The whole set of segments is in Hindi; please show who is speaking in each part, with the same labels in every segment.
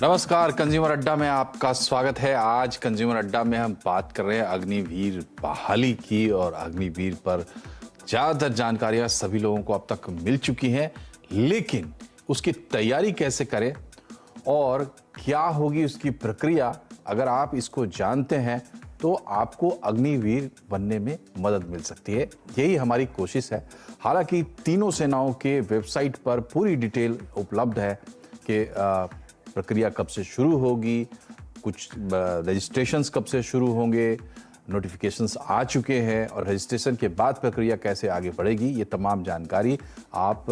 Speaker 1: नमस्कार, कंज्यूमर अड्डा में आपका स्वागत है। आज कंज्यूमर अड्डा में हम बात कर रहे हैं अग्निवीर बहाली की, और अग्निवीर पर ज़्यादातर जानकारियां सभी लोगों को अब तक मिल चुकी हैं, लेकिन उसकी तैयारी कैसे करें और क्या होगी उसकी प्रक्रिया, अगर आप इसको जानते हैं तो आपको अग्निवीर बनने में मदद मिल सकती है। यही हमारी कोशिश है। हालांकि तीनों सेनाओं के वेबसाइट पर पूरी डिटेल उपलब्ध है कि प्रक्रिया कब से शुरू होगी, कुछ रजिस्ट्रेशंस कब से शुरू होंगे, नोटिफिकेशंस आ चुके हैं, और रजिस्ट्रेशन के बाद प्रक्रिया कैसे आगे बढ़ेगी, ये तमाम जानकारी आप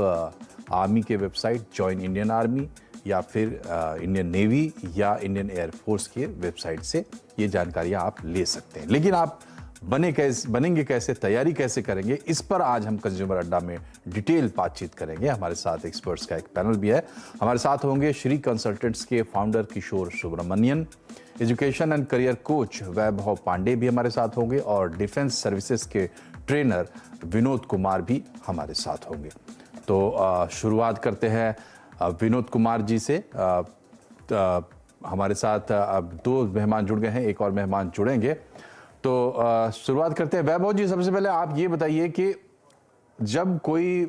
Speaker 1: आर्मी के वेबसाइट जॉइन इंडियन आर्मी या फिर इंडियन नेवी या इंडियन एयरफोर्स के वेबसाइट से ये जानकारियाँ आप ले सकते हैं। लेकिन आप बनेंगे कैसे, तैयारी कैसे करेंगे, इस पर आज हम कंज्यूमर अड्डा में डिटेल बातचीत करेंगे। हमारे साथ एक्सपर्ट्स का एक पैनल भी है। हमारे साथ होंगे श्री कंसल्टेंट्स के founder Kishore Subramanian, education and career coach Vaibhav Pandey भी हमारे साथ होंगे, और डिफेंस सर्विसेज के ट्रेनर विनोद कुमार भी हमारे साथ होंगे। तो शुरुआत करते हैं विनोद कुमार जी से। हमारे साथ अब दो मेहमान जुड़ गए हैं, एक और मेहमान जुड़ेंगे, तो शुरुआत करते हैं। वैभव जी, सबसे पहले आप ये बताइए कि जब कोई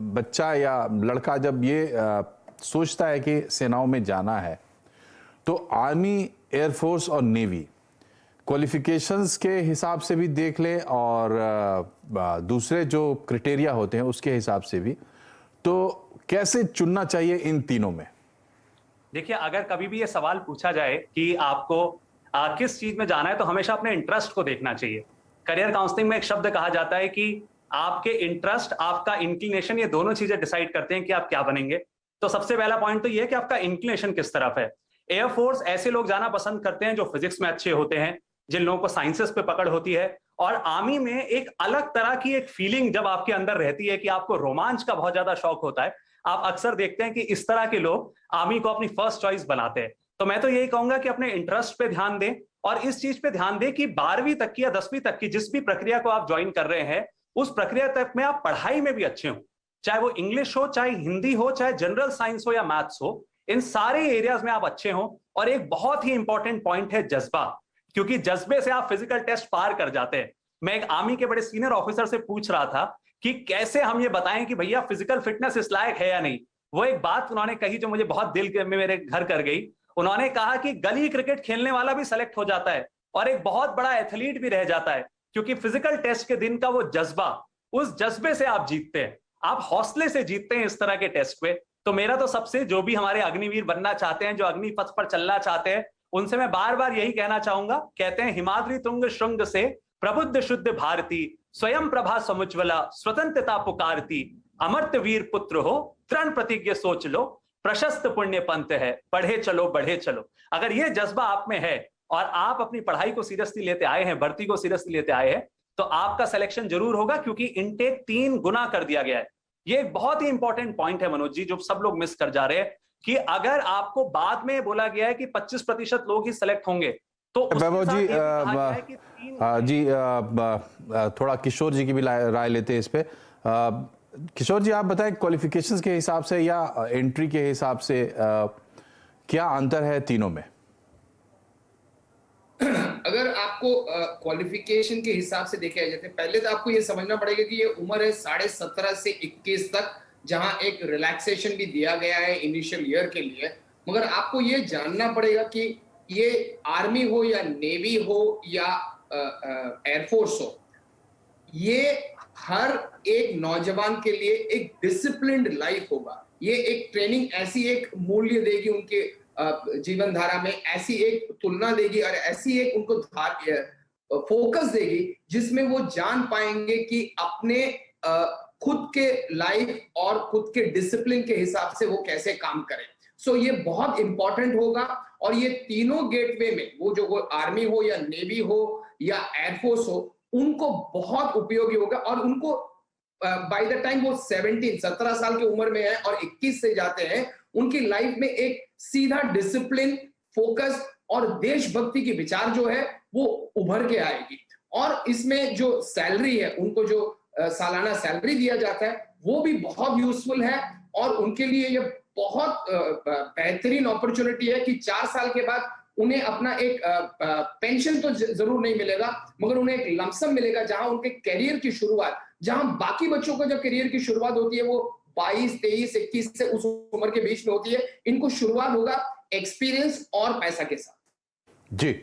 Speaker 1: बच्चा या लड़का जब ये सोचता है कि सेनाओं में जाना है, तो आर्मी, एयरफोर्स और नेवी क्वालिफिकेशंस के हिसाब से भी देख ले, और दूसरे जो क्राइटेरिया होते हैं उसके हिसाब से भी, तो कैसे चुनना चाहिए इन तीनों में?
Speaker 2: देखिए, अगर कभी भी ये सवाल पूछा जाए कि आपको किस चीज में जाना है, तो हमेशा अपने इंटरेस्ट को देखना चाहिए। करियर काउंसलिंग में एक शब्द कहा जाता है कि आपके इंटरेस्ट, आपका इंक्लिनेशन, ये दोनों चीजें डिसाइड करते हैं कि आप क्या बनेंगे। तो सबसे पहला पॉइंट तो ये है कि आपका इंक्लिनेशन किस तरफ है। एयरफोर्स ऐसे लोग जाना पसंद करते हैं जो फिजिक्स में अच्छे होते हैं, जिन लोगों को साइंसेस पे पकड़ होती है। और आर्मी में एक अलग तरह की एक फीलिंग जब आपके अंदर रहती है कि आपको रोमांच का बहुत ज्यादा शौक होता है। आप अक्सर देखते हैं कि इस तरह के लोग आर्मी को अपनी फर्स्ट चॉइस बनाते हैं। तो मैं तो यही कहूंगा कि अपने इंटरेस्ट पे ध्यान दें, और इस चीज पे ध्यान दें कि 12वीं तक की या 10वीं तक की जिस भी प्रक्रिया को आप ज्वाइन कर रहे हैं, उस प्रक्रिया तक में आप पढ़ाई में भी अच्छे हो, चाहे वो इंग्लिश हो, चाहे हिंदी हो, चाहे जनरल साइंस हो या मैथ्स हो, इन सारे एरियाज में आप अच्छे हो। और एक बहुत ही इंपॉर्टेंट पॉइंट है जज्बा, क्योंकि जज्बे से आप फिजिकल टेस्ट पार कर जाते हैं। मैं एक आर्मी के बड़े सीनियर ऑफिसर से पूछ रहा था कि कैसे हम ये बताएं कि भैया फिजिकल फिटनेस इस लायक है या नहीं। वो एक बात उन्होंने कही जो मुझे बहुत दिल में मेरे घर कर गई। उन्होंने कहा कि गली क्रिकेट खेलने वाला भी सेलेक्ट हो जाता है और एक बहुत बड़ा एथलीट भी रह जाता है, क्योंकि फिजिकल टेस्ट के दिन का वो जज्बा, उस जज्बे से आप जीतते हैं, आप हौसले से जीतते हैं इस तरह के टेस्ट पे। तो मेरा तो सबसे, जो भी हमारे अग्निवीर बनना चाहते हैं, जो अग्नि पथ पर चलना चाहते हैं, उनसे मैं बार बार यही कहना चाहूंगा। कहते हैं हिमाद्री तुंग श्रृंग से प्रबुद्ध शुद्ध भारती, स्वयं प्रभा समुज्वला स्वतंत्रता पुकारती, अमर्त वीर पुत्र हो तृण प्रतिज्ञ सोच लो, प्रशस्त पुण्य पंथ है पढ़े चलो बढ़े चलो। अगर ये जज्बा आप में है और आप अपनी पढ़ाई को सीरियसली लेते आए हैं, भर्ती को सीरियसली लेते आए हैं, तो आपका सिलेक्शन जरूर होगा, क्योंकि इनटेक 3 गुना कर दिया गया है। ये एक बहुत ही इंपॉर्टेंट पॉइंट है मनोज जी, जो सब लोग मिस कर जा रहे हैं, कि अगर आपको बाद में बोला गया है कि 25% लोग ही सिलेक्ट होंगे, तो
Speaker 1: वैभव जी, थोड़ा किशोर जी की भी राय लेते हैं इस पे। किशोर जी, आप बताएं, क्वालिफिकेशंस के हिसाब से या एंट्री के हिसाब से क्या अंतर है तीनों में?
Speaker 3: अगर आपको क्वालिफिकेशन के हिसाब से देखा जाए, पहले तो आपको ये समझना पड़ेगा कि ये उम्र है 17.5 से 21 तक, जहां एक रिलैक्सेशन भी दिया गया है इनिशियल ईयर के लिए। मगर आपको ये जानना पड़ेगा कि ये आर्मी हो या नेवी हो या एयरफोर्स हो, ये हर एक नौजवान के लिए एक डिसिप्लिन्ड लाइफ होगा। ये एक ट्रेनिंग ऐसी एक मूल्य देगी उनके जीवन धारा में, ऐसी एक तुलना देगी और ऐसी एक उनको फोकस देगी जिसमें वो जान पाएंगे कि अपने खुद के लाइफ और खुद के डिसिप्लिन के हिसाब से वो कैसे काम करें। सो ये बहुत इंपॉर्टेंट होगा। और ये तीनों गेटवे में, वो आर्मी हो या नेवी हो या एयरफोर्स हो, उनको बहुत उपयोगी होगा। और उनको बाय द टाइम वो 17 साल की उम्र में है और 21 से जाते हैं, उनकी लाइफ में एक सीधा डिसिप्लिन, फोकस और देशभक्ति की विचार जो है वो उभर के आएगी। और इसमें जो सैलरी है, उनको जो सालाना सैलरी दिया जाता है, वो भी बहुत यूजफुल है और उनके लिए ये बहुत बेहतरीन अपॉर्चुनिटी है कि 4 साल के बाद उन्हें अपना एक पेंशन तो जरूर नहीं मिलेगा, मगर उन्हें एक लमसम मिलेगा, जहां उनके करियर की शुरुआत, जहां बाकी बच्चों को जब करियर की शुरुआत होती है वो 22, 23, 21 से उस उम्र के बीच में होती है, इनको शुरुआत होगा एक्सपीरियंस और पैसा के साथ।
Speaker 1: जी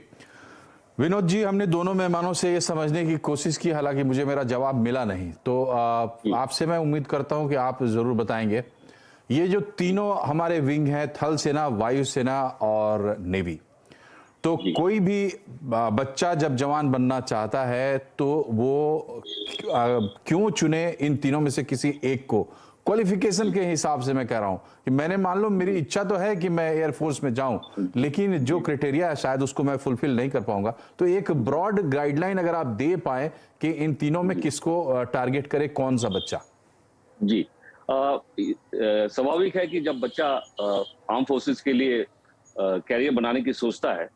Speaker 1: विनोद जी, हमने दोनों मेहमानों से ये समझने की कोशिश की, हालांकि मुझे मेरा जवाब मिला नहीं, तो आपसे मैं उम्मीद करता हूं कि आप जरूर बताएंगे। ये जो तीनों हमारे विंग हैं, थल सेना, वायुसेना और नेवी, तो कोई भी बच्चा जब जवान बनना चाहता है तो वो क्यों चुने इन तीनों में से किसी एक को? क्वालिफिकेशन के हिसाब से मैं कह रहा हूं कि मैंने, मान लो मेरी इच्छा तो है कि मैं एयरफोर्स में जाऊं, लेकिन जो क्राइटेरिया है शायद उसको मैं फुलफिल नहीं कर पाऊंगा, तो एक ब्रॉड गाइडलाइन अगर आप दे पाए कि इन तीनों में किसको टारगेट करे, कौन सा बच्चा?
Speaker 4: जी, स्वाभाविक है कि जब बच्चा आर्म फोर्सेस के लिए कैरियर बनाने की सोचता है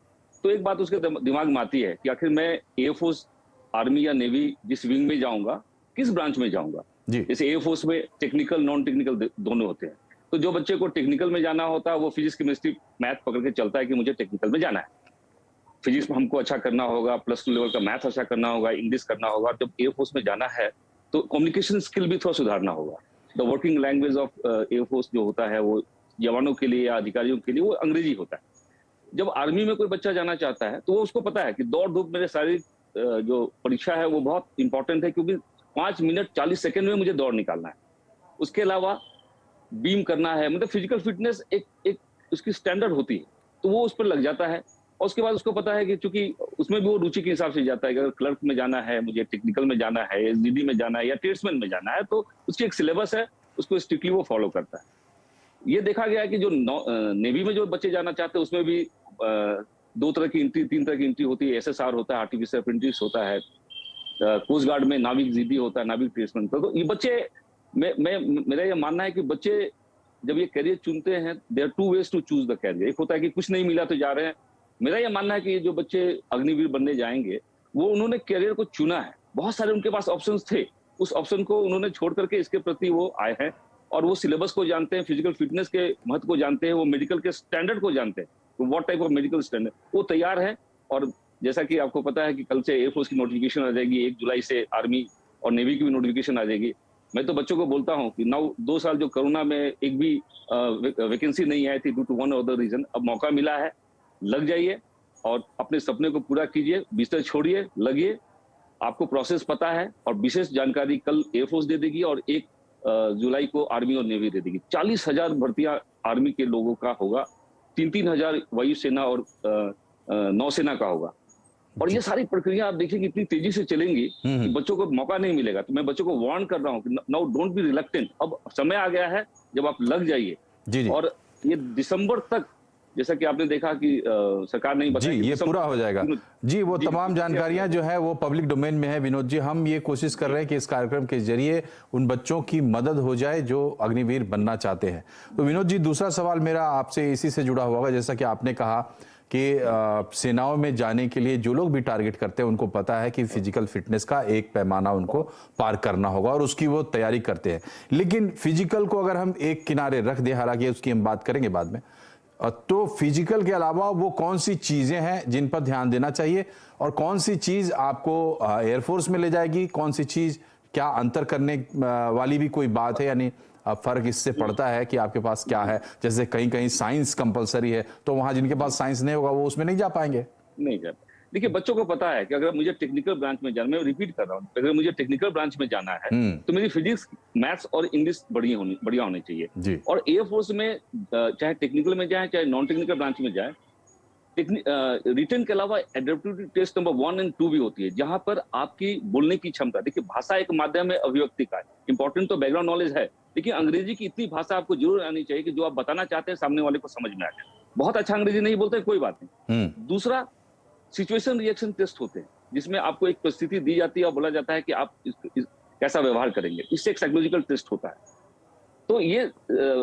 Speaker 4: तो एक बात उसके दिमाग में आती है कि आखिर मैं एयरफोर्स, आर्मी या नेवी जिस विंग में जाऊंगा, किस ब्रांच में जाऊंगा। जैसे एयरफोर्स में टेक्निकल, नॉन टेक्निकल दोनों होते हैं, तो जो बच्चे को टेक्निकल में जाना होता है वो फिजिक्स, केमिस्ट्री, मैथ पकड़ के चलता है कि मुझे टेक्निकल में जाना है, फिजिक्स में हमको अच्छा करना होगा, +2 लेवल का मैथ अच्छा करना होगा, इंग्लिश करना होगा। जब एयरफोर्स में जाना है तो कम्युनिकेशन स्किल भी थोड़ा सुधारना होगा। The working language of air force जो होता है वो जवानों के लिए या अधिकारियों के लिए वो अंग्रेजी होता है। जब आर्मी में कोई बच्चा जाना चाहता है तो वो उसको पता है कि दौड़ धूप, मेरे शारीरिक जो परीक्षा है वो बहुत इंपॉर्टेंट है, क्योंकि 5 मिनट 40 सेकंड में मुझे दौड़ निकालना है। उसके अलावा बीम करना है, मतलब फिजिकल फिटनेस एक उसकी स्टैंडर्ड होती है, तो वो उस पर लग जाता है। और उसके बाद उसको पता है कि चूंकि उसमें भी वो रुचि के हिसाब से जाता है कि अगर क्लर्क में जाना है, मुझे टेक्निकल में जाना है, एसडीडी में जाना है या ट्रेड्समैन में जाना है, तो उसकी एक सिलेबस है, उसको स्ट्रिक्टली वो फॉलो करता है। ये देखा गया है कि जो नेवी में जो बच्चे जाना चाहते हैं उसमें भी 2 तरह की एंट्री, 3 तरह की एंट्री होती है। एसएसआर होता है, आर्टिफिशियल अप्रेंटिस होता है, कोस्ट गार्ड में नाविक जीडी होता है, नाविक ट्रेड्समैन। तो ये बच्चे, मेरा ये मानना है कि बच्चे जब ये करियर चुनते हैं, there 2 ways to choose the career. एक होता है कि कुछ नहीं मिला तो जा रहे हैं। मेरा ये मानना है कि जो बच्चे अग्निवीर बनने जाएंगे वो उन्होंने करियर को चुना है, बहुत सारे उनके पास ऑप्शंस थे, उस ऑप्शन को उन्होंने छोड़ करके इसके प्रति वो आए हैं, और वो सिलेबस को जानते हैं, फिजिकल फिटनेस के महत्व को जानते हैं, वो मेडिकल के स्टैंडर्ड को जानते हैं, तो what type of medical standard वो तैयार है। और जैसा कि आपको पता है कि कल से एयरफोर्स की नोटिफिकेशन आ जाएगी, 1 जुलाई से आर्मी और नेवी की भी नोटिफिकेशन आ जाएगी। मैं तो बच्चों को बोलता हूं कि 2 साल जो कोरोना में एक भी वैकेंसी नहीं आई थी ड्यू टू वन और द रीजन, अब मौका मिला है, लग जाइए और अपने सपने को पूरा कीजिए, बिस्तर छोड़िए, लगिए। आपको प्रोसेस पता है और विशेष जानकारी कल एयरफोर्स दे देगी और 1 जुलाई को आर्मी और नेवी दे देगी। 40,000 भर्तियां आर्मी के लोगों का होगा, 3-3 हजार वायुसेना और नौसेना का होगा। और ये सारी प्रक्रिया आप देखिए इतनी तेजी से चलेंगी कि बच्चों को मौका नहीं मिलेगा। तो मैं बच्चों को वार्न कर रहा हूँ कि नाउ डोंट बी रिलक्टेंट, अब समय आ गया है जब आप लग जाइए। और ये दिसंबर तक, जैसा कि आपने देखा कि सरकार नहीं बताया
Speaker 1: जी ये पूरा हो जाएगा। जी वो तमाम जानकारियां जो है वो पब्लिक डोमेन में है विनोद जी। हम ये कोशिश कर रहे हैं कि इस कार्यक्रम के जरिए उन बच्चों की मदद हो जाए जो अग्निवीर बनना चाहते हैं। तो विनोद जी, दूसरा सवाल मेरा आपसे इसी से जुड़ा हुआ होगा। जैसा कि आपने कहा कि सेनाओं में जाने के लिए जो लोग भी टारगेट करते हैं उनको पता है कि फिजिकल फिटनेस का एक पैमाना उनको पार करना होगा और उसकी वो तैयारी करते हैं। लेकिन फिजिकल को अगर हम एक किनारे रख दें, हालांकि उसकी हम बात करेंगे बाद में, तो फिजिकल के अलावा वो कौन सी चीजें हैं जिन पर ध्यान देना चाहिए और कौन सी चीज आपको एयरफोर्स में ले जाएगी, कौन सी चीज, क्या अंतर करने वाली भी कोई बात है? यानी फर्क इससे पड़ता है कि आपके पास क्या है। जैसे कहीं कहीं साइंस कंपलसरी है तो वहां जिनके पास साइंस नहीं होगा वो उसमें नहीं जा पाएंगे।
Speaker 4: नहीं जा, देखिए बच्चों को पता है कि अगर मुझे टेक्निकल ब्रांच में जाना, मैं रिपीट कर रहा हूँ, अगर मुझे टेक्निकल ब्रांच में जाना है तो मेरी फिजिक्स, मैथ्स और इंग्लिश बढ़िया होनी चाहिए। और एयरफोर्स में चाहे टेक्निकल में जाए चाहे नॉन टेक्निकल ब्रांच में जाए, रिटन के अलावा एडेप्टिविटी टेस्ट नंबर 1 और 2 भी होती है, जहां पर आपकी बोलने की क्षमता, देखिए भाषा एक माध्यम है अभिव्यक्ति का, इंपॉर्टेंट तो बैकग्राउंड नॉलेज है, लेकिन अंग्रेजी की इतनी भाषा आपको जरूर आनी चाहिए कि जो आप बताना चाहते हैं सामने वाले को समझ में आ जाए। बहुत अच्छा अंग्रेजी नहीं बोलते कोई बात नहीं। दूसरा, सिचुएशन रिएक्शन टेस्ट होते हैं जिसमें आपको एक परिस्थिति दी जाती है और बोला जाता है कि आप कैसा व्यवहार करेंगे, इससे एक साइकोलॉजिकल टेस्ट होता है। तो ये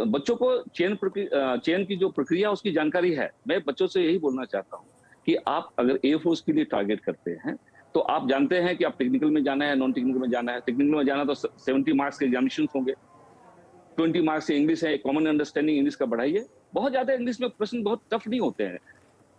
Speaker 4: बच्चों को चयन की जो प्रक्रिया उसकी जानकारी है। मैं बच्चों से यही बोलना चाहता हूँ कि आप अगर एयरफोर्स के लिए टारगेट करते हैं तो आप जानते हैं कि आप टेक्निकल में जाना है, नॉन टेक्निकल में जाना है। टेक्निकल में जाना तो 70 मार्क्स के एग्जामिनेशन होंगे, 20 मार्क्स से इंग्लिश है, कॉमन अंडरस्टैंडिंग इंग्लिश का बढ़ाइए। बहुत ज्यादा इंग्लिश में प्रश्न बहुत टफ नहीं होते हैं।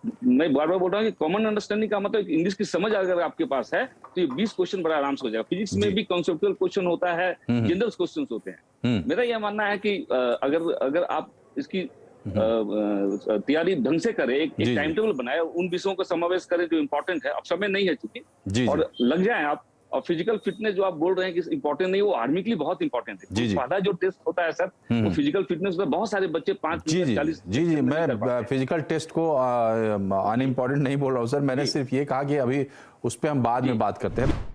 Speaker 4: मैं बार बार बोल रहा हूँ कि कॉमन अंडरस्टैंडिंग का मतलब इंग्लिश की समझ अगर आपके पास है तो ये 20 क्वेश्चन बड़ा आराम से हो जाएगा। फिजिक्स में भी कॉन्सेप्चुअल क्वेश्चन होता है, जनरल क्वेश्चन होते हैं। मेरा यह मानना है कि अगर आप इसकी तैयारी ढंग से करें, एक टाइम टेबल बनाए, उन विषयों का समावेश करें जो इंपॉर्टेंट है। अब समय नहीं है चूंकि, और लग जाए आप। और फिजिकल फिटनेस जो आप बोल रहे हैं कि इंपॉर्टेंट नहीं, वो आर्मी के लिए बहुत इंपॉर्टेंट है। पहला जो टेस्ट होता है सर, वो फिजिकल फिटनेस में बहुत सारे बच्चे 5-40।
Speaker 1: जी मैं फिजिकल टेस्ट को अनइम्पॉर्टेंट नहीं बोल रहा हूँ सर, मैंने सिर्फ ये कहा कि अभी उस पर हम बाद में बात करते हैं।